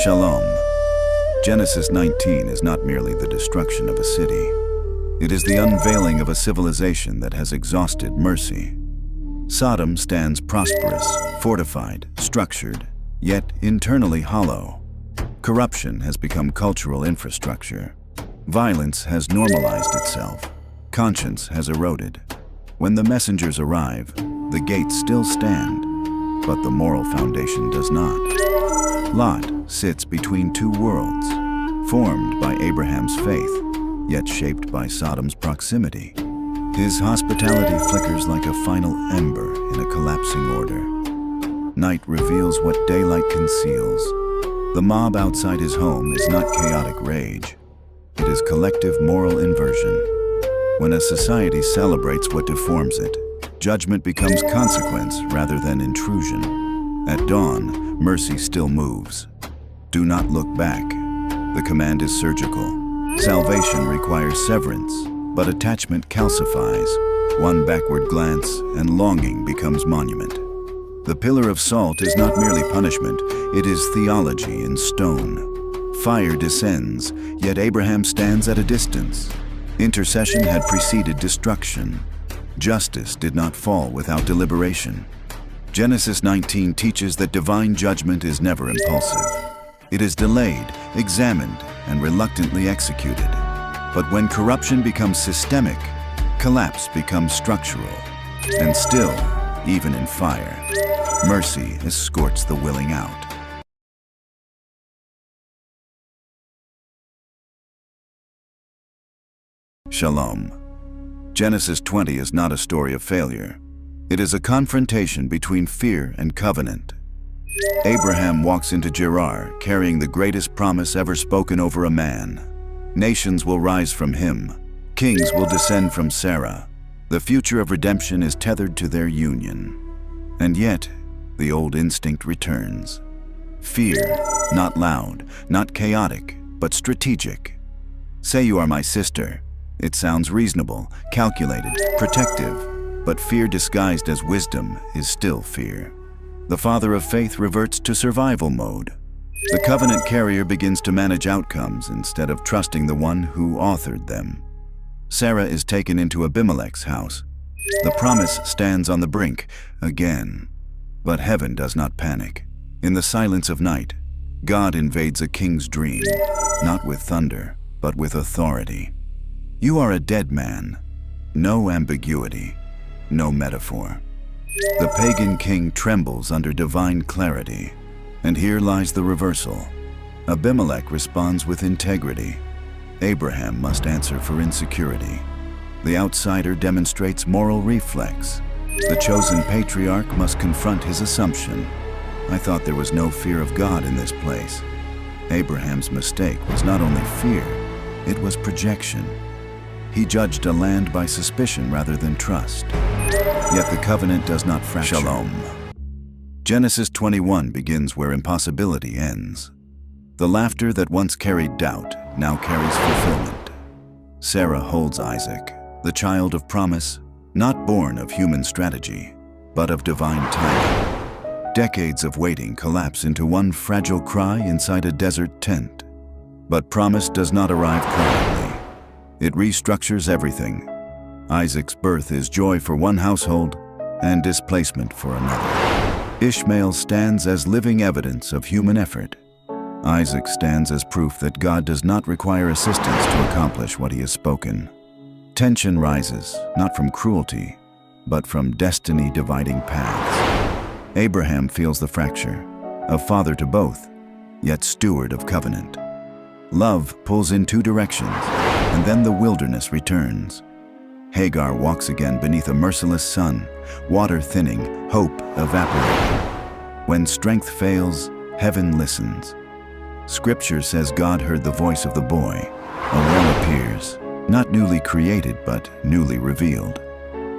Shalom. Genesis 19 is not merely the destruction of a city. It is the unveiling of a civilization that has exhausted mercy. Sodom stands prosperous, fortified, structured, yet internally hollow. Corruption has become cultural infrastructure. Violence has normalized itself. Conscience has eroded. When the messengers arrive, the gates still stand, but the moral foundation does not. Lot sits between two worlds, formed by Abraham's faith, yet shaped by Sodom's proximity. His hospitality flickers like a final ember in a collapsing order. Night reveals what daylight conceals. The mob outside his home is not chaotic rage. It is collective moral inversion. When a society celebrates what deforms it, judgment becomes consequence rather than intrusion. At dawn, mercy still moves. Do not look back. The command is surgical. Salvation requires severance, but attachment calcifies. One backward glance and longing becomes monument. The pillar of salt is not merely punishment, it is theology in stone. Fire descends, yet Abraham stands at a distance. Intercession had preceded destruction. Justice did not fall without deliberation. Genesis 19 teaches that divine judgment is never impulsive. It is delayed, examined, and reluctantly executed. But when corruption becomes systemic, collapse becomes structural. And still, even in fire, mercy escorts the willing out. Shalom. Genesis 20 is not a story of failure. It is a confrontation between fear and covenant. Abraham walks into Gerar carrying the greatest promise ever spoken over a man. Nations will rise from him. Kings will descend from Sarah. The future of redemption is tethered to their union. And yet, the old instinct returns. Fear, not loud, not chaotic, but strategic. Say you are my sister. It sounds reasonable, calculated, protective, but fear disguised as wisdom is still fear. The father of faith reverts to survival mode. The covenant carrier begins to manage outcomes instead of trusting the one who authored them. Sarah is taken into Abimelech's house. The promise stands on the brink again. But heaven does not panic. In the silence of night, God invades a king's dream, not with thunder, but with authority. You are a dead man. No ambiguity, no metaphor. The pagan king trembles under divine clarity. And here lies the reversal. Abimelech responds with integrity. Abraham must answer for insecurity. The outsider demonstrates moral reflex. The chosen patriarch must confront his assumption. I thought there was no fear of God in this place. Abraham's mistake was not only fear, it was projection. He judged a land by suspicion rather than trust. Yet the covenant does not fracture. Shalom. Genesis 21 begins where impossibility ends. The laughter that once carried doubt now carries fulfillment. Sarah holds Isaac, the child of promise, not born of human strategy, but of divine timing. Decades of waiting collapse into one fragile cry inside a desert tent. But promise does not arrive quietly. It restructures everything. Isaac's birth is joy for one household and displacement for another. Ishmael stands as living evidence of human effort. Isaac stands as proof that God does not require assistance to accomplish what he has spoken. Tension rises, not from cruelty, but from destiny dividing paths. Abraham feels the fracture, a father to both, yet steward of covenant. Love pulls in two directions, and then the wilderness returns. Hagar walks again beneath a merciless sun, water thinning, hope evaporating. When strength fails, heaven listens. Scripture says God heard the voice of the boy. A well appears, not newly created, but newly revealed.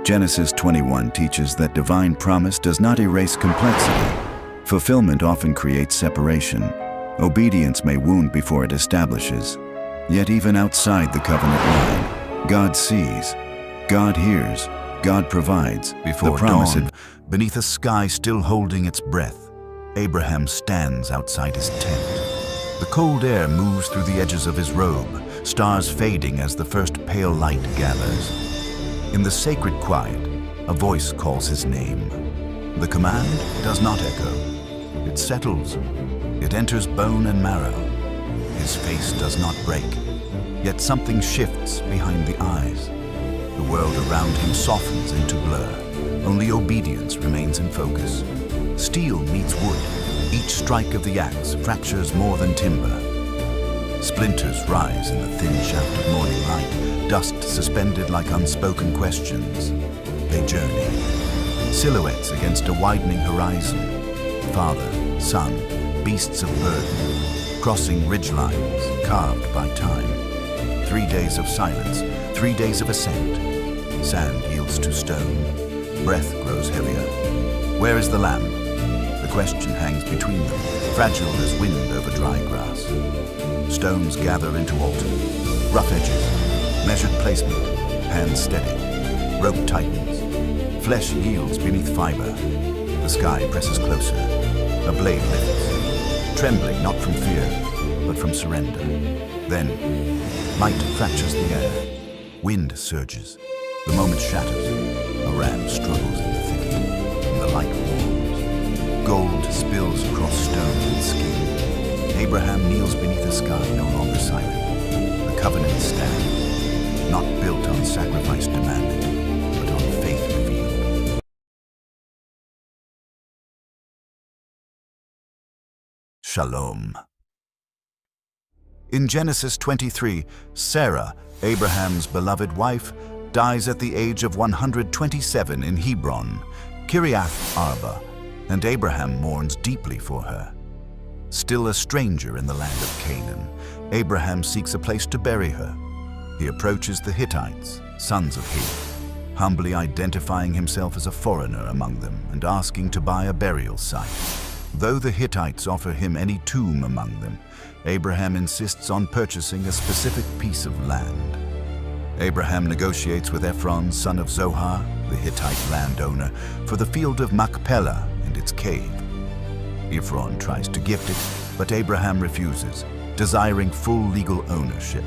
Genesis 21 teaches that divine promise does not erase complexity. Fulfillment often creates separation. Obedience may wound before it establishes. Yet even outside the covenant line, God sees, God hears, God provides. Before dawn, beneath a sky still holding its breath, Abraham stands outside his tent. The cold air moves through the edges of his robe, stars fading as the first pale light gathers. In the sacred quiet, a voice calls his name. The command does not echo. It settles. It enters bone and marrow. His face does not break, yet something shifts behind the eyes. The world around him softens into blur. Only obedience remains in focus. Steel meets wood. Each strike of the axe fractures more than timber. Splinters rise in the thin shaft of morning light, dust suspended like unspoken questions. They journey, silhouettes against a widening horizon. Father, son, beasts of burden, crossing ridgelines carved by time. 3 days of silence, 3 days of ascent. Sand yields to stone, breath grows heavier. Where is the lamb? The question hangs between them, fragile as wind over dry grass. Stones gather into altar, rough edges, measured placement, hands steady. Rope tightens, flesh yields beneath fiber. The sky presses closer, a blade lifts, trembling not from fear, but from surrender. Then, light fractures the air, wind surges, the moment shatters, a ram struggles in the thicket, and the light warms. Gold spills across stone and skin. Abraham kneels beneath a sky no longer silent. The covenant stands, not built on sacrifice demanded, but on faith revealed. Shalom. In Genesis 23, Sarah, Abraham's beloved wife, dies at the age of 127 in Hebron, Kiriath Arba, and Abraham mourns deeply for her. Still a stranger in the land of Canaan, Abraham seeks a place to bury her. He approaches the Hittites, sons of Heth, humbly identifying himself as a foreigner among them and asking to buy a burial site. Though the Hittites offer him any tomb among them, Abraham insists on purchasing a specific piece of land. Abraham negotiates with Ephron, son of Zohar, the Hittite landowner, for the field of Machpelah and its cave. Ephron tries to gift it, but Abraham refuses, desiring full legal ownership.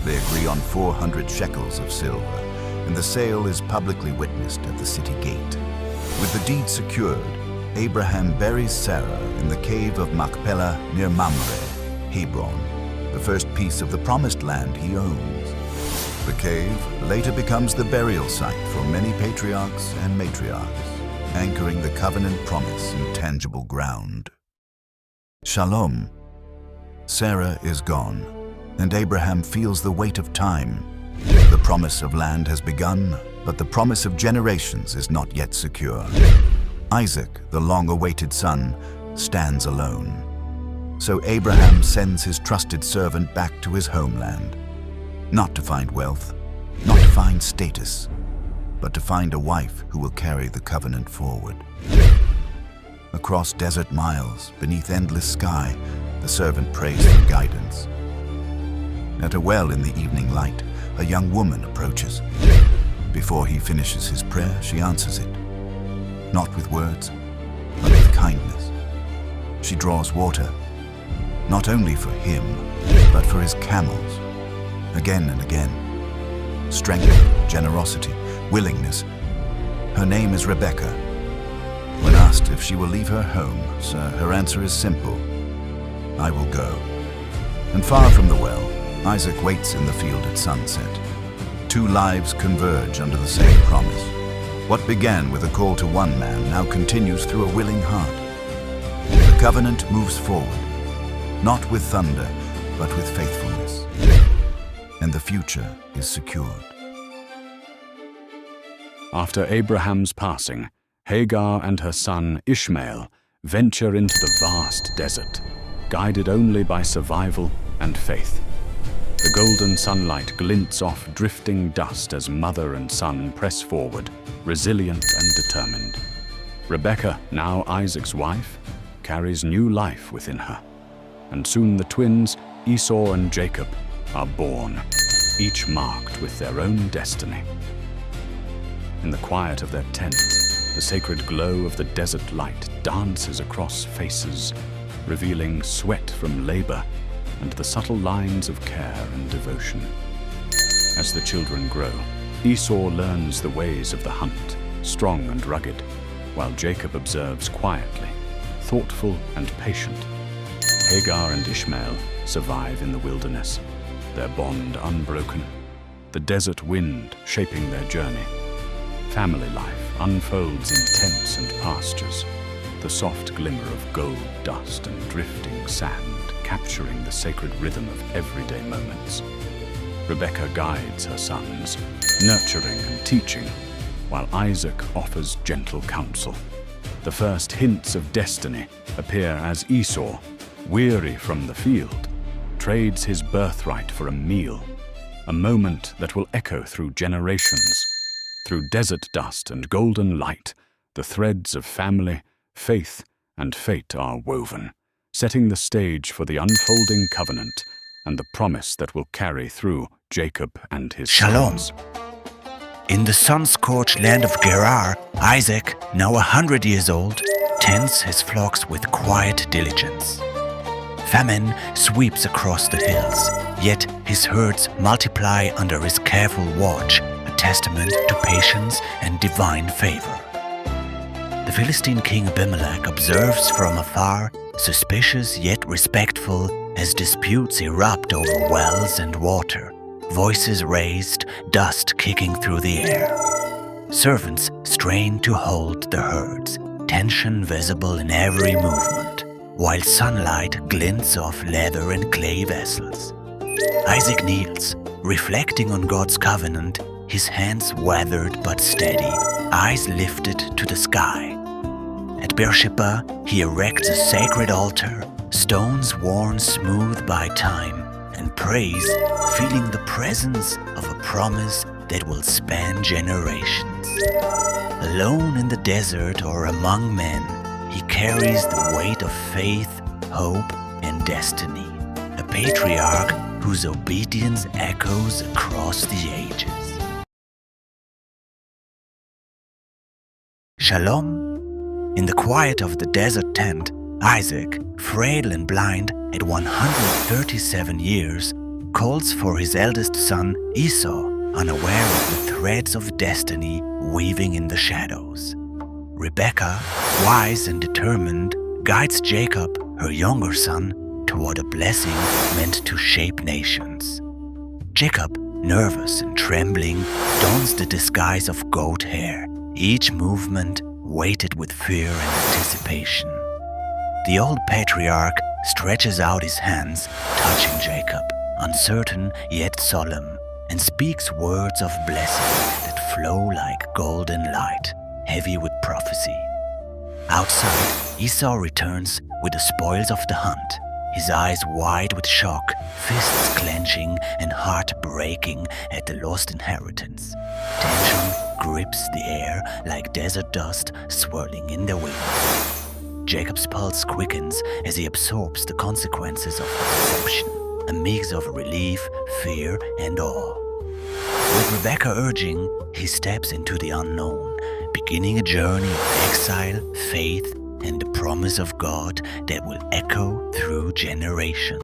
They agree on 400 shekels of silver, and the sale is publicly witnessed at the city gate. With the deed secured, Abraham buries Sarah in the cave of Machpelah near Mamre, Hebron, the first piece of the promised land he owns. The cave later becomes the burial site for many patriarchs and matriarchs, anchoring the covenant promise in tangible ground. Shalom. Sarah is gone, and Abraham feels the weight of time. The promise of land has begun, but the promise of generations is not yet secure. Isaac, the long-awaited son, stands alone. So Abraham sends his trusted servant back to his homeland, not to find wealth, not to find status, but to find a wife who will carry the covenant forward. Across desert miles, beneath endless sky, the servant prays for guidance. At a well in the evening light, a young woman approaches. Before he finishes his prayer, she answers it. Not with words, but with kindness. She draws water, not only for him, but for his camels. Again and again. Strength, generosity, willingness. Her name is Rebecca. When asked if she will leave her home, sir, her answer is simple. I will go. And far from the well, Isaac waits in the field at sunset. Two lives converge under the same promise. What began with a call to one man now continues through a willing heart. The covenant moves forward, not with thunder, but with faithfulness. And the future is secured. After Abraham's passing, Hagar and her son Ishmael venture into the vast desert, guided only by survival and faith. The golden sunlight glints off drifting dust as mother and son press forward, resilient and determined. Rebecca, now Isaac's wife, carries new life within her, and soon the twins, Esau and Jacob, are born, each marked with their own destiny. In the quiet of their tent, the sacred glow of the desert light dances across faces, revealing sweat from labor and the subtle lines of care and devotion. As the children grow, Esau learns the ways of the hunt, strong and rugged, while Jacob observes quietly, thoughtful and patient. Hagar and Ishmael survive in the wilderness, their bond unbroken, the desert wind shaping their journey. Family life unfolds in tents and pastures, the soft glimmer of gold dust and drifting sand capturing the sacred rhythm of everyday moments. Rebekah guides her sons, nurturing and teaching, while Isaac offers gentle counsel. The first hints of destiny appear as Esau, weary from the field, trades his birthright for a meal, a moment that will echo through generations. Through desert dust and golden light, the threads of family, faith, and fate are woven, setting the stage for the unfolding covenant and the promise that will carry through Jacob and his Shalom. sons. In the sun-scorched land of Gerar, Isaac, now 100 years old, tends his flocks with quiet diligence. Famine sweeps across the hills, yet his herds multiply under his careful watch, a testament to patience and divine favor. The Philistine king Abimelech observes from afar, suspicious yet respectful, as disputes erupt over wells and water, voices raised, dust kicking through the air. Servants strain to hold the herds, tension visible in every movement, while sunlight glints off leather and clay vessels. Isaac kneels, reflecting on God's covenant, his hands weathered but steady, eyes lifted to the sky. At Beersheba, he erects a sacred altar, stones worn smooth by time, and prays, feeling the presence of a promise that will span generations. Alone in the desert or among men, he carries the weight of faith, hope, and destiny, a patriarch whose obedience echoes across the ages. Shalom. In the quiet of the desert tent, Isaac, frail and blind at 137 years, calls for his eldest son Esau, unaware of the threads of destiny weaving in the shadows. Rebekah, wise and determined, guides Jacob, her younger son, toward a blessing meant to shape nations. Jacob, nervous and trembling, dons the disguise of goat hair, each movement weighted with fear and anticipation. The old patriarch stretches out his hands, touching Jacob, uncertain yet solemn, and speaks words of blessing that flow like golden light, heavy with prophecy. Outside, Esau returns with the spoils of the hunt, his eyes wide with shock, fists clenching and heart breaking at the lost inheritance. Tension grips the air like desert dust swirling in the wind. Jacob's pulse quickens as he absorbs the consequences of the deception, a mix of relief, fear, and awe. With Rebekah urging, he steps into the unknown, beginning a journey of exile, faith, and the promise of God that will echo through generations.